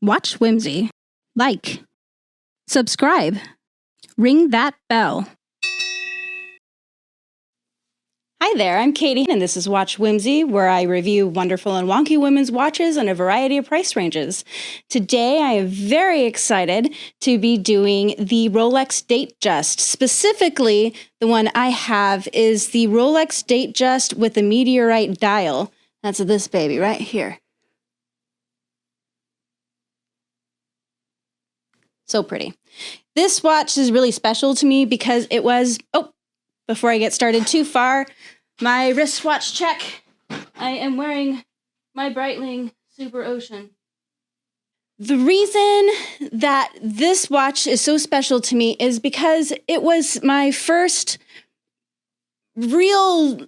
Watch Whimsy. Like. Subscribe. Ring that bell. Hi there, I'm Katie, and this is Watch Whimsy, where I review wonderful and wonky women's watches in a variety of price ranges. Today, I am very excited to be doing the Rolex Datejust. Specifically, the one I have is the Rolex Datejust with the Meteorite Dial. That's this baby right here. So pretty. This watch is really special to me because it was, before I get started too far, my wristwatch check. I am wearing my Breitling Super Ocean. The reason that this watch is so special to me is because it was my first real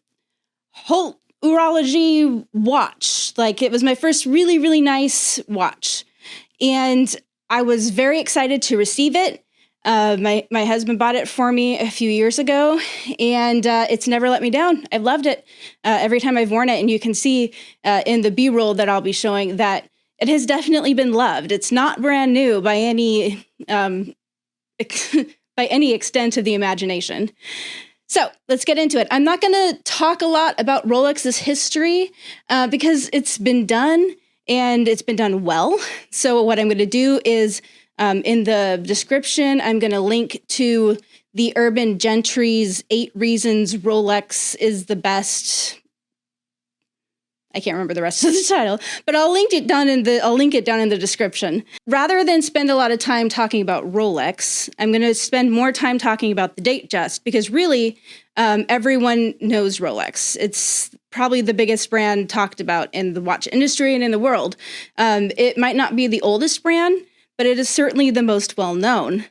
whole urology watch. Like, it was my first really, really nice watch. And I was very excited to receive it. My husband bought it for me a few years ago, and it's never let me down. I've loved it every time I've worn it, and you can see in the B-roll that I'll be showing that it has definitely been loved. It's not brand new by any by any extent of the imagination. So let's get into it. I'm not going to talk a lot about Rolex's history because it's been done, and it's been done well. So what I'm going to do is in the description, I'm going to link to the Urban Gentry's 8 Reasons Rolex is the Best. I can't remember the rest of the title, but I'll link it down in the description. Rather than spend a lot of time talking about Rolex, I'm going to spend more time talking about the Datejust because really everyone knows Rolex. It's probably the biggest brand talked about in the watch industry and in the world. It might not be the oldest brand, but it is certainly the most well-known.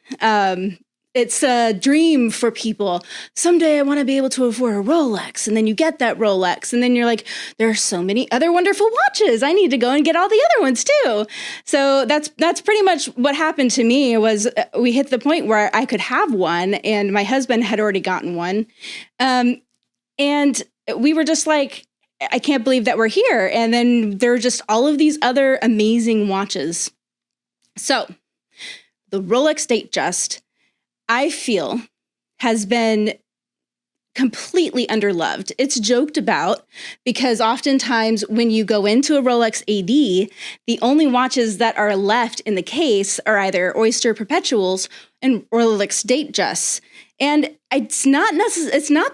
It's a dream for people. Someday I want to be able to afford a Rolex, and then you get that Rolex, and then you're like, there are so many other wonderful watches. I need to go and get all the other ones too. So that's pretty much what happened to me. Was we hit the point where I could have one, and my husband had already gotten one, and we were just like, I can't believe that we're here. And then there are just all of these other amazing watches. So, the Rolex Datejust, I feel, has been completely underloved. It's joked about because oftentimes when you go into a Rolex AD, the only watches that are left in the case are either Oyster Perpetuals and Rolex Datejusts. And it's not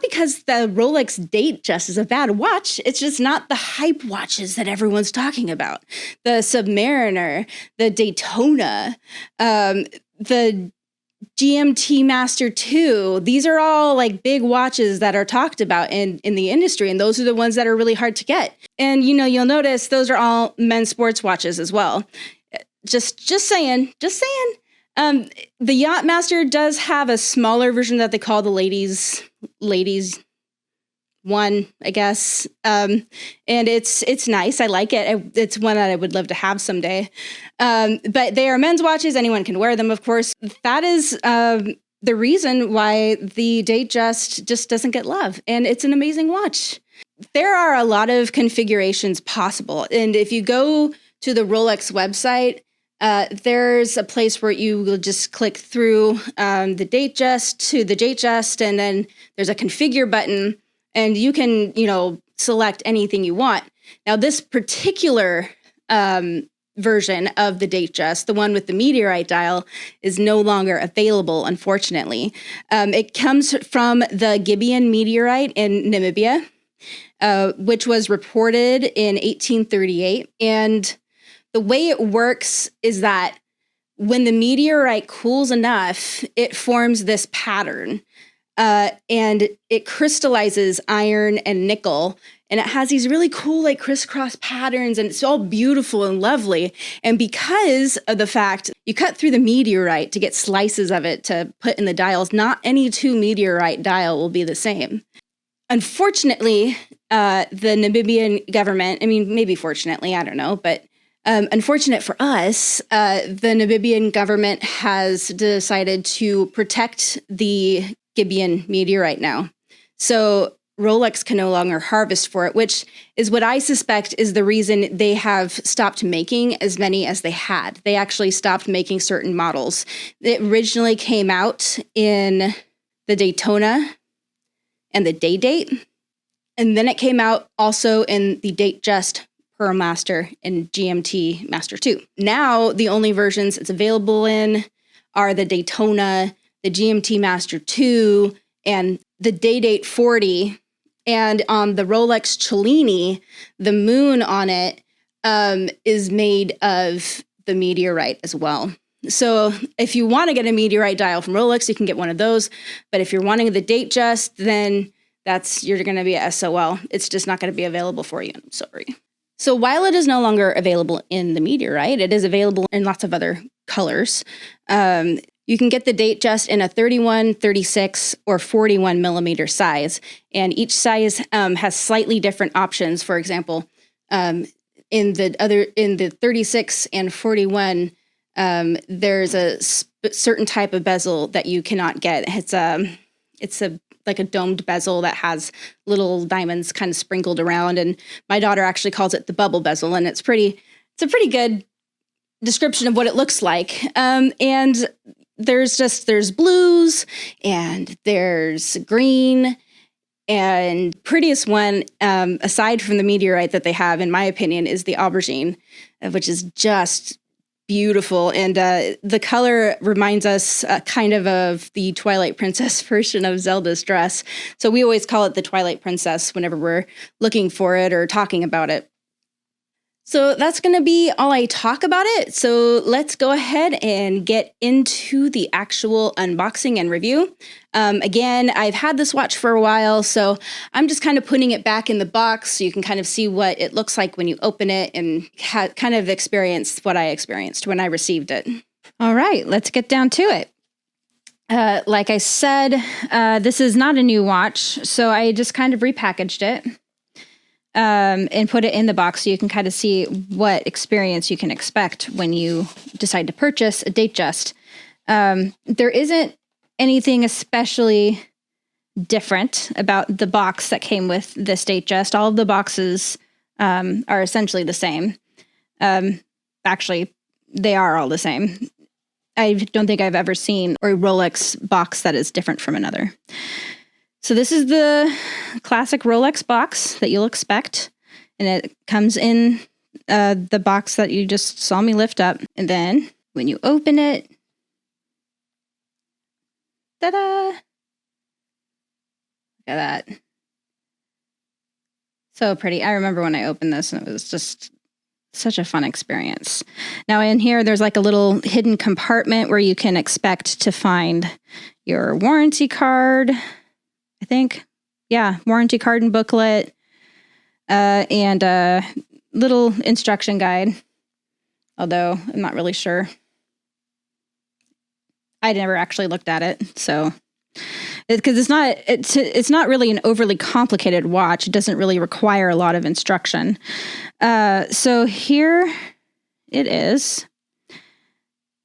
because the Rolex Datejust is a bad watch. It's just not the hype watches that everyone's talking about. The Submariner, the Daytona, the GMT Master 2. These are all like big watches that are talked about in the industry. And those are the ones that are really hard to get. And, you'll notice those are all men's sports watches as well. Just saying. The Yacht Master does have a smaller version that they call the ladies one, I guess. And it's nice. I like it. It's one that I would love to have someday. But they are men's watches. Anyone can wear them, of course. That is the reason why the Datejust just doesn't get love. And it's an amazing watch. There are a lot of configurations possible. And if you go to the Rolex website, there's a place where you will just click through the Datejust to the Datejust, and then there's a configure button, and you can, select anything you want. Now, this particular version of the Datejust, the one with the Meteorite Dial, is no longer available, unfortunately. It comes from the Gibeon meteorite in Namibia, which was reported in 1838, and the way it works is that when the meteorite cools enough, it forms this pattern, and it crystallizes iron and nickel, and it has these really cool like crisscross patterns, and it's all beautiful and lovely. And because of the fact you cut through the meteorite to get slices of it to put in the dials, not any 2 meteorite dial will be the same. Unfortunately, the Namibian government, maybe fortunately, I don't know, but unfortunate for us, the Namibian government has decided to protect the Gibeon meteorite now. So Rolex can no longer harvest for it, which is what I suspect is the reason they have stopped making as many as they had. They actually stopped making certain models. It originally came out in the Daytona and the Day Date, and then it came out also in the Datejust Pearl Master and GMT Master 2. Now, the only versions it's available in are the Daytona, the GMT Master 2, and the Day Date 40. And on the Rolex Cellini, the moon on it is made of the Meteorite as well. So if you want to get a Meteorite dial from Rolex, you can get one of those. But if you're wanting the Datejust, then you're going to be a SOL. It's just not going to be available for you. I'm sorry. So while it is no longer available in the Meteorite, it is available in lots of other colors. You can get the Datejust in a 31, 36, or 41 millimeter size. And each size has slightly different options. For example, in the 36 and 41, there's a certain type of bezel that you cannot get. It's like a domed bezel that has little diamonds kind of sprinkled around. And my daughter actually calls it the bubble bezel. And it's a pretty good description of what it looks like. And there's blues and there's green, and prettiest one, aside from the Meteorite that they have, in my opinion, is the aubergine, which is just beautiful. And the color reminds us kind of the Twilight Princess version of Zelda's dress. So we always call it the Twilight Princess whenever we're looking for it or talking about it. So that's going to be all I talk about it. So let's go ahead and get into the actual unboxing and review. Again, I've had this watch for a while, so I'm just kind of putting it back in the box so you can kind of see what it looks like when you open it and kind of experience what I experienced when I received it. All right, let's get down to it. Like I said, this is not a new watch, so I just kind of repackaged it. And put it in the box so you can kind of see what experience you can expect when you decide to purchase a Datejust. There isn't anything especially different about the box that came with this Datejust. All of the boxes are essentially the same. Actually, they are all the same. I don't think I've ever seen a Rolex box that is different from another. So this is the classic Rolex box that you'll expect. And it comes in the box that you just saw me lift up. And then when you open it, ta-da! Look at that. So pretty. I remember when I opened this and it was just such a fun experience. Now in here, there's like a little hidden compartment where you can expect to find your warranty card, I think. Yeah, warranty card and booklet, and a little instruction guide. Although I'm not really sure. I never actually looked at it, so because it's not really an overly complicated watch. It doesn't really require a lot of instruction. So here it is.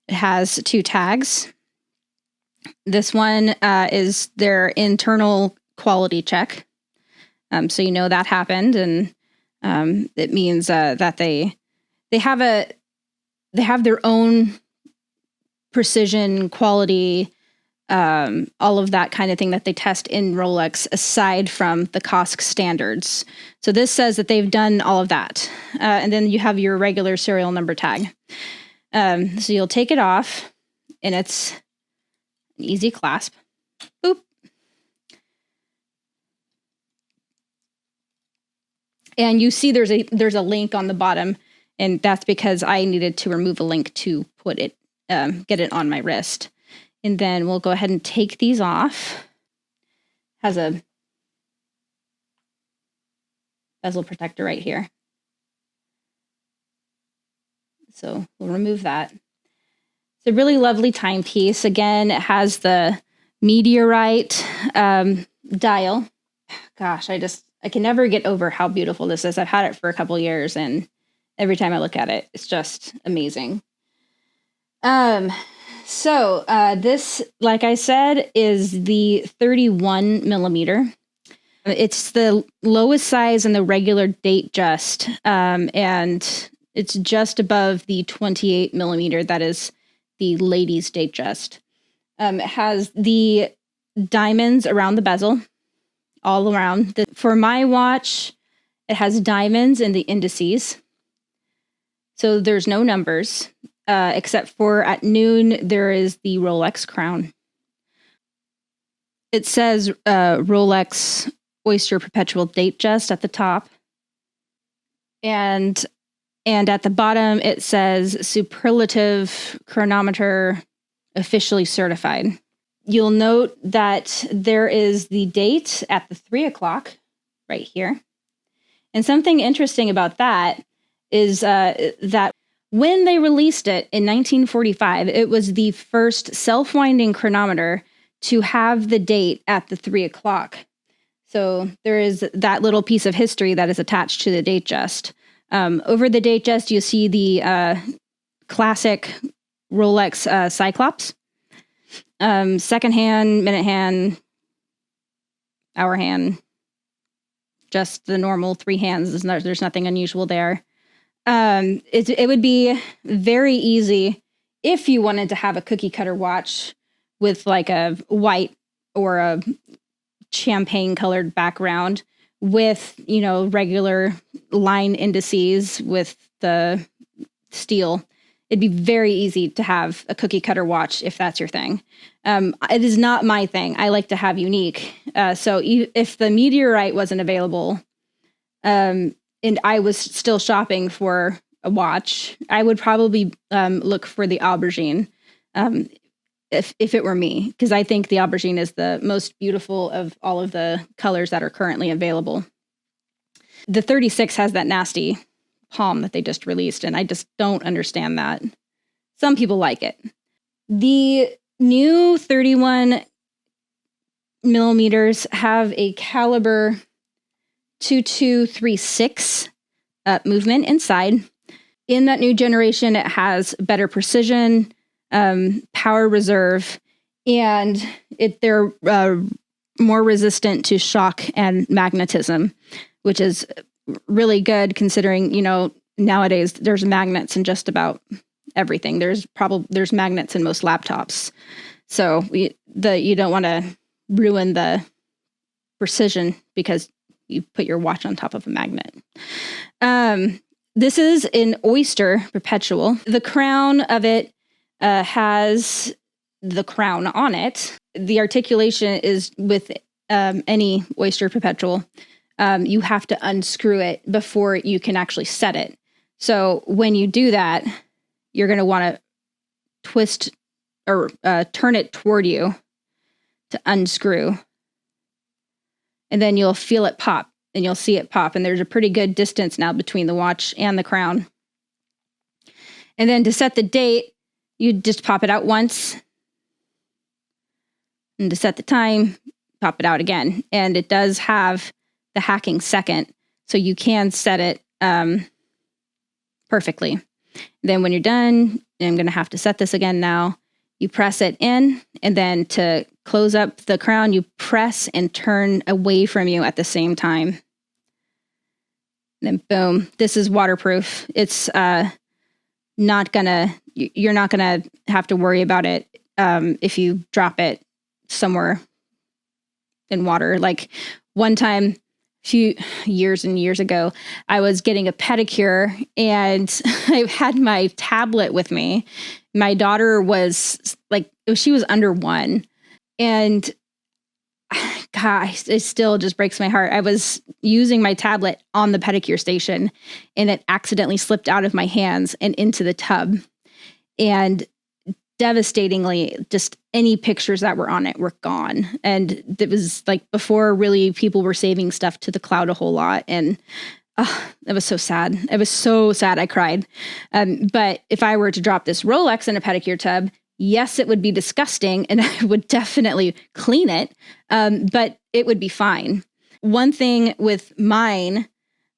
It has 2 tags. This one is their internal quality check. So you know that happened, and it means that they have their own precision, quality, all of that kind of thing that they test in Rolex aside from the COSC standards. So this says that they've done all of that. And then you have your regular serial number tag. So you'll take it off, and it's an easy clasp. Boop. And you see there's a link on the bottom, and that's because I needed to remove a link to put it, get it on my wrist. And then we'll go ahead and take these off. Has a bezel protector right here. So we'll remove that. It's a really lovely timepiece. Again, it has the Meteorite dial. Gosh, I can never get over how beautiful this is. I've had it for a couple years, and every time I look at it, it's just amazing. So this, like I said, is the 31 millimeter. It's the lowest size in the regular Datejust, and it's just above the 28 millimeter. That is the ladies' Datejust. It has the diamonds around the bezel, all around. For my watch, it has diamonds in the indices. So there's no numbers, except for at noon, there is the Rolex crown. It says Rolex Oyster Perpetual Datejust at the top. And at the bottom, it says Superlative Chronometer Officially Certified. You'll note that there is the date at the 3 o'clock right here. And something interesting about that is that when they released it in 1945, it was the first self-winding chronometer to have the date at the 3 o'clock. So there is that little piece of history that is attached to the Datejust. Over the Datejust, you see the classic Rolex Cyclops. Second hand, minute hand, hour hand, just the normal 3 hands. There's nothing unusual there. It would be very easy if you wanted to have a cookie cutter watch with like a white or a champagne colored background with, regular line indices with the steel. It'd be very easy to have a cookie cutter watch if that's your thing. It is not my thing. I like to have unique. So if the Meteorite wasn't available, and I was still shopping for a watch, I would probably look for the Aubergine if it were me, because I think the Aubergine is the most beautiful of all of the colors that are currently available. The 36 has that nasty palm that they just released, and I just don't understand that. Some people like it. The new 31 millimeters have a caliber 2236 movement inside. In that new generation, it has better precision, power reserve, and they're more resistant to shock and magnetism, which is really good considering, nowadays there's magnets in just about everything. There's magnets in most laptops. So you don't want to ruin the precision because you put your watch on top of a magnet. This is an Oyster Perpetual. The crown of it has the crown on it. The articulation is with any Oyster Perpetual. You have to unscrew it before you can actually set it. So when you do that, you're going to want to twist or turn it toward you to unscrew. And then you'll feel it pop and you'll see it pop. And there's a pretty good distance now between the watch and the crown. And then to set the date, you just pop it out once. And to set the time, pop it out again. And it does have the hacking second, so you can set it perfectly. Then when you're done, I'm going to have to set this again now. You press it in, and then to close up the crown, you press and turn away from you at the same time. And then boom, this is waterproof. It's you're not gonna have to worry about it if you drop it somewhere in water. Like one time, a few years and years ago, I was getting a pedicure and I had my tablet with me. My daughter was she was under 1. And gosh, it still just breaks my heart. I was using my tablet on the pedicure station and it accidentally slipped out of my hands and into the tub. And devastatingly, just any pictures that were on it were gone. And it was like before really people were saving stuff to the cloud a whole lot. And it was so sad. It was so sad. I cried. But if I were to drop this Rolex in a pedicure tub, yes, it would be disgusting and I would definitely clean it, but it would be fine. One thing with mine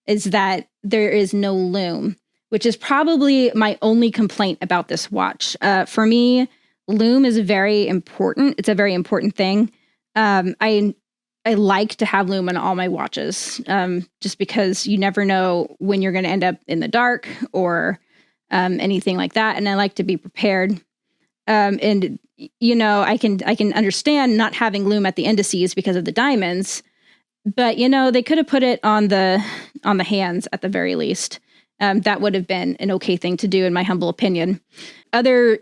is that there is no lume, which is probably my only complaint about this watch. For me, lume is very important. It's a very important thing. I I like to have lume on all my watches, just because you never know when you're going to end up in the dark or anything like that. And I like to be prepared. And I can understand not having lume at the indices because of the diamonds, but they could have put it on the hands at the very least. That would have been an okay thing to do, in my humble opinion. Other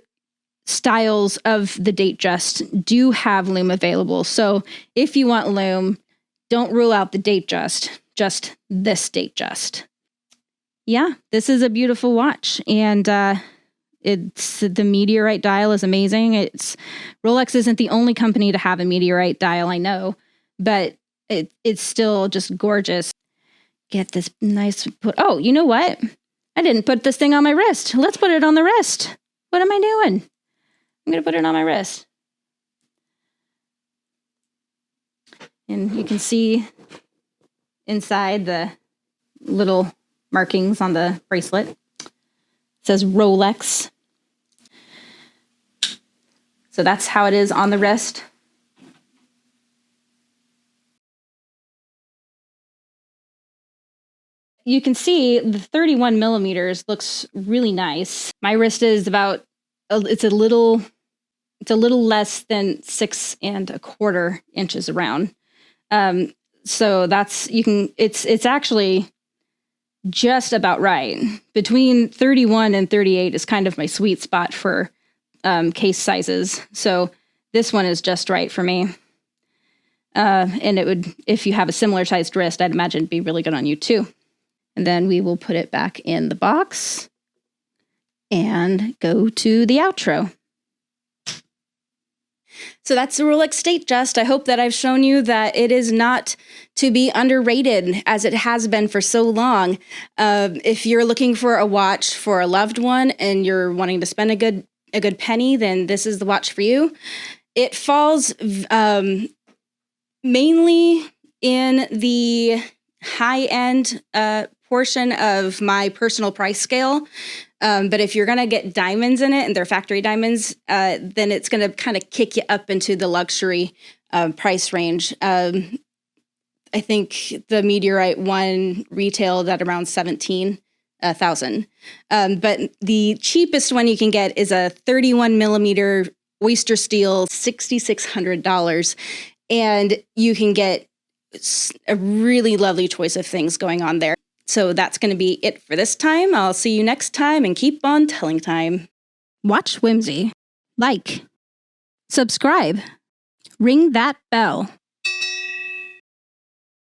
styles of the Datejust do have lume available. So if you want lume, don't rule out the Datejust, just this Datejust. Yeah, this is a beautiful watch. And it's the Meteorite Dial is amazing. Rolex isn't the only company to have a Meteorite Dial, I know, but it's still just gorgeous. Get this nice oh, you know what? I didn't put this thing on my wrist. Let's put it on the wrist. What am I doing? I'm going to put it on my wrist. And you can see inside the little markings on the bracelet. It says Rolex. So that's how it is on the wrist. You can see the 31 millimeters looks really nice. My wrist is it's a little less than 6¼ inches around. So it's actually just about right. Between 31 and 38 is kind of my sweet spot for case sizes. So this one is just right for me. And it would, if you have a similar sized wrist, I'd imagine it'd be really good on you too. And then we will put it back in the box and go to the outro. So that's the Rolex Datejust. I hope that I've shown you that it is not to be underrated as it has been for so long. If you're looking for a watch for a loved one and you're wanting to spend a good penny, then this is the watch for you. It falls mainly in the high-end portion of my personal price scale. But if you're going to get diamonds in it, and they're factory diamonds, then it's going to kind of kick you up into the luxury price range. I think the Meteorite one retailed at around $17,000. But the cheapest one you can get is a 31 millimeter oyster steel, $6,600. And you can get a really lovely choice of things going on there. So that's going to be it for this time. I'll see you next time and keep on telling time. Watch Whimsy. Like. Subscribe. Ring that bell.